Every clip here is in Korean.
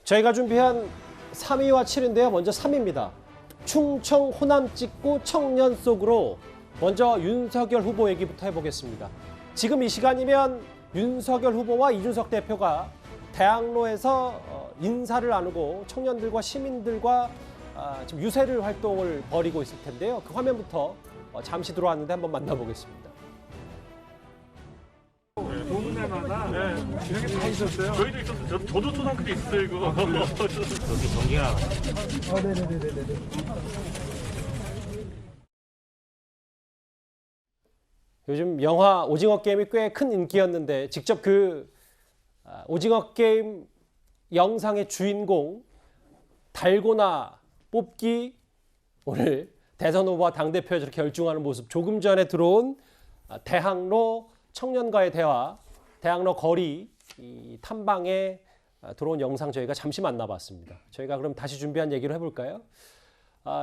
저희가 준비한 3위와 7위인데요. 먼저 3위입니다. 충청 호남 찍고 청년 속으로 먼저 윤석열 후보 얘기부터 해보겠습니다. 지금 이 시간이면 윤석열 후보와 이준석 대표가 대학로에서 인사를 나누고 청년들과 시민들과 지금 유세를 활동을 벌이고 있을 텐데요. 그 화면부터 잠시 들어왔는데 한번 만나보겠습니다. 동네마다 진행이 다 있었어요. 저희도 있었어요. 저도 초등학교 때 있었어요, 이거. 저기 경기가 네네네네네. 요즘 영화 오징어 게임이 꽤 큰 인기였는데 직접 그 오징어 게임 영상의 주인공 달고나 뽑기 오늘 대선 후보와 당대표에 저렇게 열중하는 모습, 조금 전에 들어온 대학로 청년과의 대화, 대학로 거리 탐방에 들어온 영상 저희가 잠시 만나봤습니다. 저희가 그럼 다시 준비한 얘기를 해볼까요?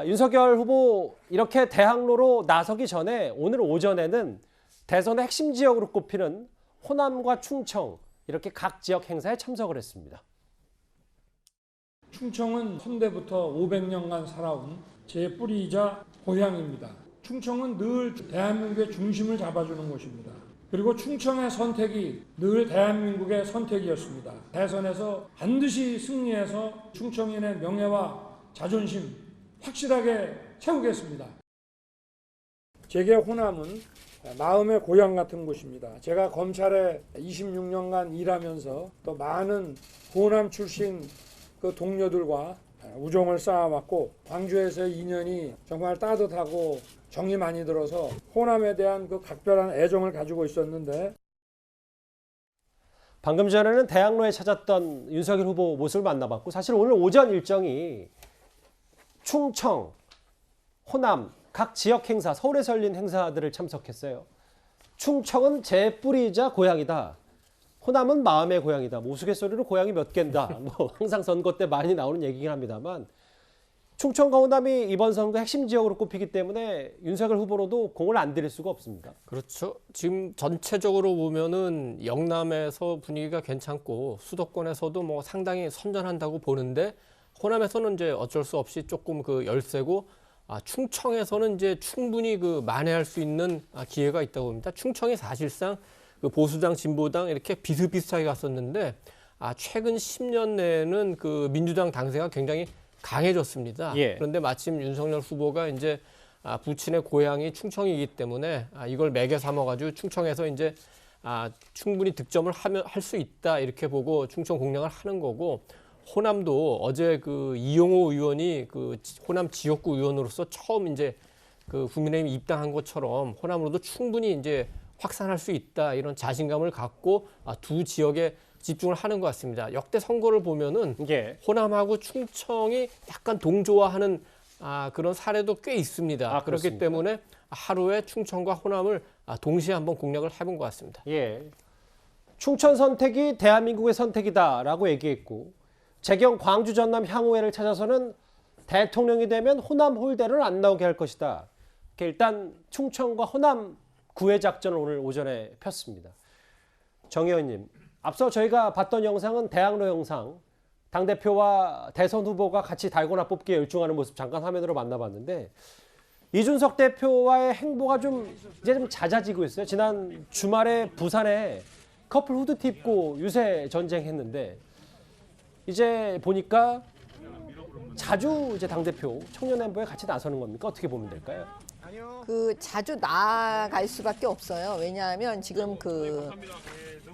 윤석열 후보 이렇게 대학로로 나서기 전에 오늘 오전에는 대선의 핵심 지역으로 꼽히는 호남과 충청 이렇게 각 지역 행사에 참석을 했습니다. 충청은 현대부터 500년간 살아온 제 뿌리이자 고향입니다. 충청은 늘 대한민국의 중심을 잡아주는 곳입니다. 그리고 충청의 선택이 늘 대한민국의 선택이었습니다. 대선에서 반드시 승리해서 충청인의 명예와 자존심 확실하게 세우겠습니다. 제게 호남은 마음의 고향 같은 곳입니다. 제가 검찰에 26년간 일하면서 또 많은 호남 출신 그 동료들과 우정을 쌓아왔고 광주에서의 인연이 정말 따뜻하고 정이 많이 들어서 호남에 대한 그 각별한 애정을 가지고 있었는데 방금 전에는 대학로에 찾았던 윤석열 후보 모습을 만나봤고 사실 오늘 오전 일정이 충청, 호남 각 지역 행사, 서울에서 열린 행사들을 참석했어요. 충청은 제 뿌리이자 고향이다. 호남은 마음의 고향이다. 뭐 우스갯소리로 고향이 몇 개인다. 뭐 항상 선거 때 많이 나오는 얘기긴 합니다만 충청과 호남이 이번 선거 핵심 지역으로 꼽히기 때문에 윤석열 후보로도 공을 안 들일 수가 없습니다. 그렇죠. 지금 전체적으로 보면은 영남에서 분위기가 괜찮고 수도권에서도 뭐 상당히 선전한다고 보는데 호남에서는 이제 어쩔 수 없이 조금 그 열세고 충청에서는 이제 충분히 그 만회할 수 있는 기회가 있다고 봅니다. 충청이 사실상 그 보수당, 진보당 이렇게 비슷비슷하게 갔었는데 최근 10년 내에는 그 민주당 당세가 굉장히 강해졌습니다. 예. 그런데 마침 윤석열 후보가 이제 부친의 고향이 충청이기 때문에 이걸 매개 삼아가지고 충청에서 이제 충분히 득점을 할 수 있다 이렇게 보고 충청 공략을 하는 거고 호남도 어제 그 이용호 의원이 그 호남 지역구 의원으로서 처음 이제 그 국민의힘 입당한 것처럼 호남으로도 충분히 이제 확산할 수 있다 이런 자신감을 갖고 두 지역에 집중을 하는 것 같습니다. 역대 선거를 보면은 예. 호남하고 충청이 약간 동조화하는 그런 사례도 꽤 있습니다. 그렇기 그렇습니까? 때문에 하루에 충청과 호남을 동시에 한번 공략을 해본 것 같습니다. 예. 충청 선택이 대한민국의 선택이다라고 얘기했고 재경 광주 전남 향후회를 찾아서는 대통령이 되면 호남 홀대를 안 나오게 할 것이다. 이렇게 일단 충청과 호남 구애 작전을 오늘 오전에 폈습니다. 정 의원님, 앞서 저희가 봤던 영상은 대학로 영상, 당대표와 대선 후보가 같이 달고나 뽑기에 열중하는 모습 잠깐 화면으로 만나봤는데 이준석 대표와의 행보가 좀 이제 좀 잦아지고 있어요. 지난 주말에 부산에 커플 후드티 입고 유세 전쟁했는데 이제 보니까 자주 이제 당대표 청년 행보에 같이 나서는 겁니까? 어떻게 보면 될까요? 그 자주 나아갈 수밖에 없어요. 왜냐하면 지금 그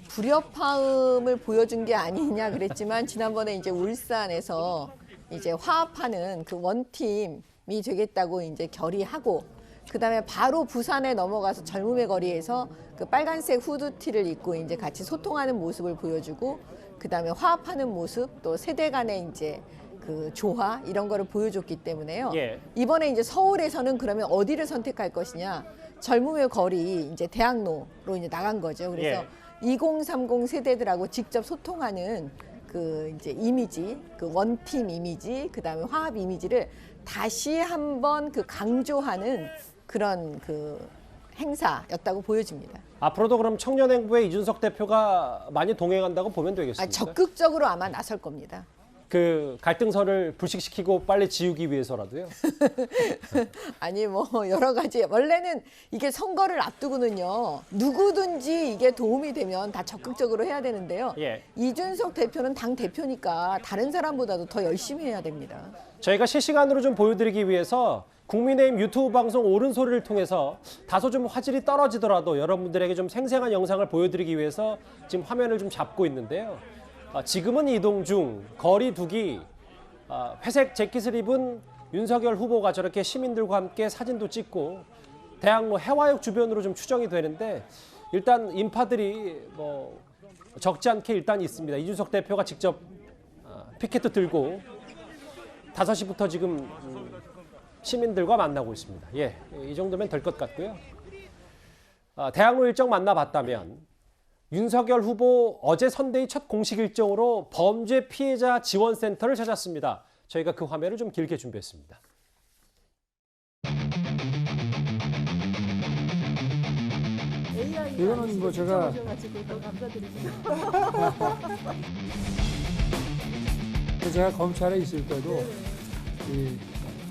불협화음을 보여준 게 아니냐 그랬지만 지난번에 이제 울산에서 이제 화합하는 그 원팀이 되겠다고 이제 결의하고 그다음에 바로 부산에 넘어가서 젊음의 거리에서 그 빨간색 후드티를 입고 이제 같이 소통하는 모습을 보여주고 그다음에 화합하는 모습 또 세대 간의 이제 그 조화 이런 거를 보여줬기 때문에요. 예. 이번에 이제 서울에서는 그러면 어디를 선택할 것이냐? 젊음의 거리 이제 대학로로 이제 나간 거죠. 그래서 2030 세대들하고 직접 소통하는 그 이제 이미지, 그 원팀 이미지, 그다음에 화합 이미지를 다시 한번 그 강조하는 그런 그 행사였다고 보여집니다. 앞으로도 그럼 청년 행보에 이준석 대표가 많이 동행한다고 보면 되겠습니까? 적극적으로 아마 나설 겁니다. 그 갈등선을 불식시키고 빨리 지우기 위해서라도요. 아니 뭐 여러 가지 원래는 이게 선거를 앞두고는요 누구든지 이게 도움이 되면 다 적극적으로 해야 되는데요. 예. 이준석 대표는 당 대표니까 다른 사람보다도 더 열심히 해야 됩니다. 저희가 실시간으로 좀 보여드리기 위해서 국민의힘 유튜브 방송 옳은 소리를 통해서 다소 좀 화질이 떨어지더라도 여러분들에게 좀 생생한 영상을 보여드리기 위해서 지금 화면을 좀 잡고 있는데요. 지금은 이동 중 거리 두기, 회색 재킷을 입은 윤석열 후보가 저렇게 시민들과 함께 사진도 찍고 대학로 해화역 주변으로 좀 추정이 되는데 일단 인파들이 뭐 적지 않게 일단 있습니다. 이준석 대표가 직접 피켓도 들고 5시부터 지금 시민들과 만나고 있습니다. 예, 이 정도면 될 것 같고요. 대학로 일정 만나봤다면 윤석열 후보 어제 선대위 첫 공식 일정으로 범죄 피해자 지원센터를 찾았습니다. 저희가 그 화면을 좀 길게 준비했습니다. 이거는 뭐 제가 제가 검찰에 있을 때도 이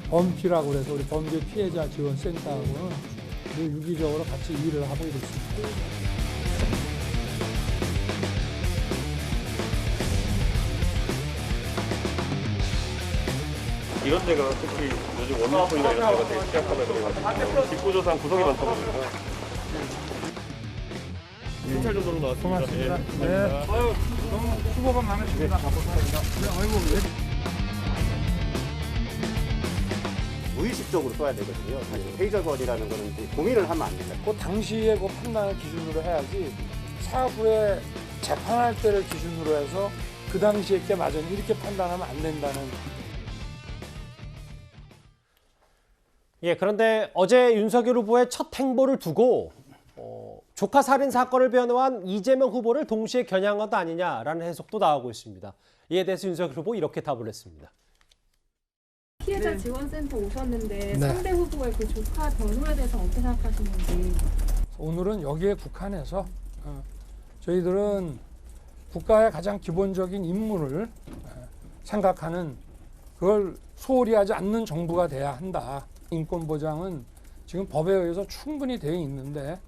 범피라고 그래서 우리 범죄 피해자 지원센터하고는 늘 유기적으로 같이 일을 하고 있습니다. 이런 데가 특히 요즘 원룸소이나 이런 데가 되게 취약하다 그래가지고 집구조상 구석이 많다고 그러니까 경찰 정도로 나왔습니다. 고맙습니다. 예. 네. 아유, 너무 수고가 많으십니다. 감사합니다. 네, 아이고, 무의식적으로 써야 되거든요. 사실 페이저거리라는 거는 이제 고민을 하면 안 된다. 그 당시의 그 판단을 기준으로 해야지 차후에 재판할 때를 기준으로 해서 그 당시에 게 맞았니 이렇게 판단하면 안 된다는. 예, 그런데 어제 윤석열 후보의 첫 행보를 두고 조카 살인 사건을 변호한 이재명 후보를 동시에 겨냥한 것 아니냐라는 해석도 나오고 있습니다. 이에 대해서 윤석열 후보 이렇게 답을 했습니다. 피해자 지원센터 오셨는데 네. 상대 후보의 그 조카 변호에 대해서 어떻게 생각하시는지. 오늘은 여기에 국한해서 저희들은 국가의 가장 기본적인 임무를 생각하는 그걸 소홀히 하지 않는 정부가 돼야 한다. 인권 보장은 지금 법에 의해서 충분히 되어 있는데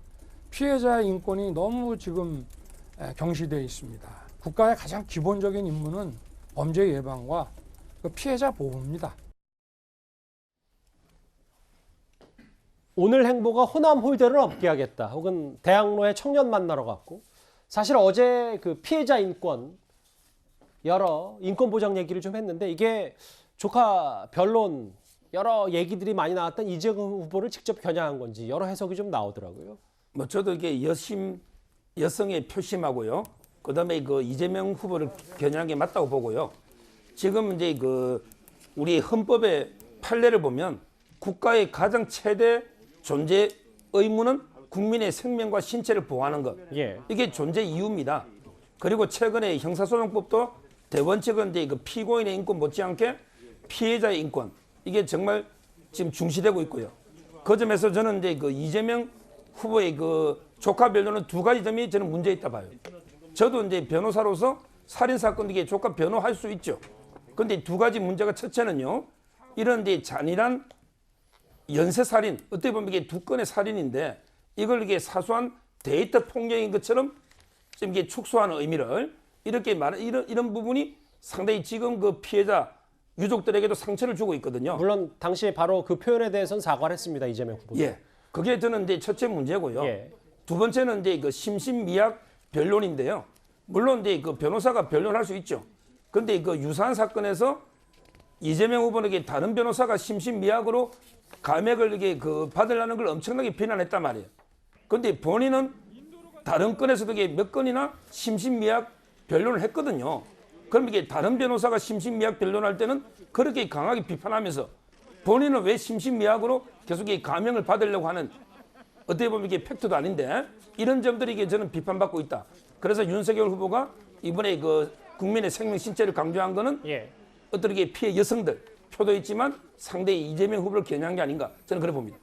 피해자의 인권이 너무 지금 경시되어 있습니다. 국가의 가장 기본적인 임무는 범죄 예방과 그 피해자 보호입니다. 오늘 행보가 호남 홀대를 없게 하겠다. 혹은 대학로에 청년 만나러 갔고 사실 어제 그 피해자 인권 여러 인권 보장 얘기를 좀 했는데 이게 조카 변론 여러 얘기들이 많이 나왔던 이재명 후보를 직접 겨냥한 건지 여러 해석이 좀 나오더라고요. 뭐 저도 이게 여성의 표심하고요. 그다음에 그 이재명 후보를 겨냥한 게 맞다고 보고요. 지금 이제 그 우리 헌법의 판례를 보면 국가의 가장 최대 존재 의무는 국민의 생명과 신체를 보호하는 것. 예. 이게 존재 이유입니다. 그리고 최근에 형사소송법도 대원칙은 이제 그 피고인의 인권 못지않게 피해자의 인권 이게 정말 지금 중시되고 있고요. 그 점에서 저는 이제 그 이재명 후보의 그 조카 변호는 두 가지 점이 저는 문제 있다 봐요. 저도 이제 변호사로서 살인 사건 이게 조카 변호할 수 있죠. 그런데 두 가지 문제가 첫째는요. 이런 데 잔인한 연쇄 살인 어떻게 보면 이게 두 건의 살인인데 이걸 이게 사소한 데이터 폭력인 것처럼 좀 이게 축소하는 의미를 이렇게 말한 이런 부분이 상당히 지금 그 피해자 유족들에게도 상처를 주고 있거든요. 물론 당시에 바로 그 표현에 대해서는 사과를 했습니다. 이재명 후보. 예, 그게 저는 이제 첫째 문제고요. 예. 두 번째는 이제 그 심신미약 변론인데요. 물론 이제 그 변호사가 변론할 수 있죠. 그런데 그 유사한 사건에서 이재명 후보에게 다른 변호사가 심신미약으로 감액을 이게 그 받으려는 걸 엄청나게 비난했단 말이에요. 그런데 본인은 다른 건에서도 이게 몇 건이나 심신미약 변론을 했거든요. 그럼 이게 다른 변호사가 심신미약 변론할 때는 그렇게 강하게 비판하면서 본인은 왜 심신미약으로 계속 이 감형을 받으려고 하는 어떻게 보면 이게 팩트도 아닌데 이런 점들이 이게 저는 비판받고 있다. 그래서 윤석열 후보가 이번에 그 국민의 생명 신체를 강조한 거는 예. 어떤 게 피해 여성들 표도 있지만 상대히 이재명 후보를 겨냥한 게 아닌가 저는 그래 봅니다.